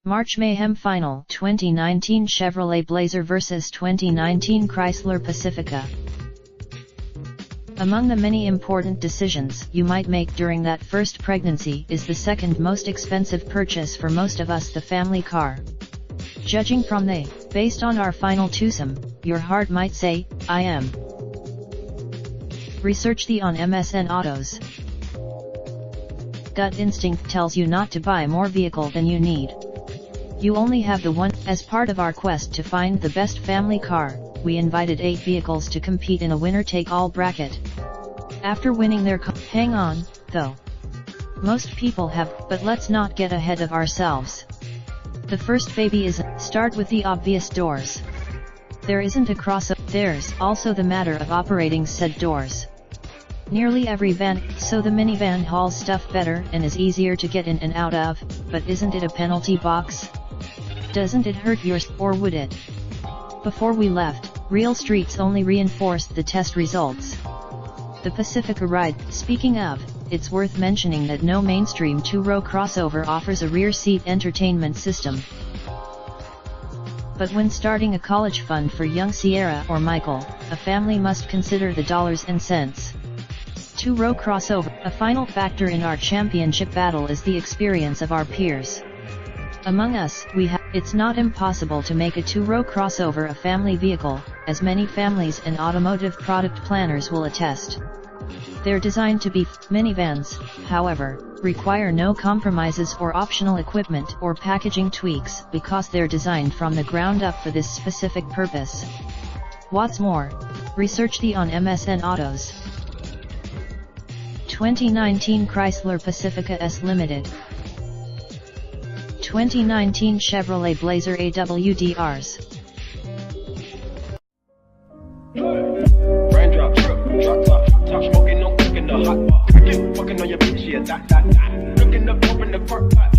March Mayhem Final 2019 Chevrolet Blazer vs 2019 Chrysler Pacifica. Among the many important decisions you might make during that first pregnancy is the second most expensive purchase for most of us, the family car. Judging from based on our final twosome, your heart might say, I am. Research the on MSN Autos. Gut instinct tells you not to buy more vehicle than you need. You only have the one. As part of our quest to find the best family car, we invited 8 vehicles to compete in a winner-take-all bracket. After winning their hang on, though. Most people have, but let's not get ahead of ourselves. The first baby is, start with the obvious doors. There isn't a crossover, there's also the matter of operating said doors. Nearly every van, so the minivan hauls stuff better and is easier to get in and out of, but isn't it a penalty box? Doesn't it hurt yours, or would it? Before we left, real streets only reinforced the test results. The Pacifica ride. Speaking of, it's worth mentioning that no mainstream two-row crossover offers a rear seat entertainment system. But when starting a college fund for young Sierra or Michael, a family must consider the dollars and cents. Two-row crossover. A final factor in our championship battle is the experience of our peers. Among us, it's not impossible to make a two-row crossover a family vehicle, as many families and automotive product planners will attest. They're designed to be minivans, however, require no compromises or optional equipment or packaging tweaks because they're designed from the ground up for this specific purpose. What's more, research the on MSN Autos. 2019 Chrysler Pacifica S Limited. 2019 Chevrolet Blazer AWDRs. Raindrop, drop top smoking, no cooking the hot pot. Fucking on your bitch, yeah, that. Looking up, open the park pot.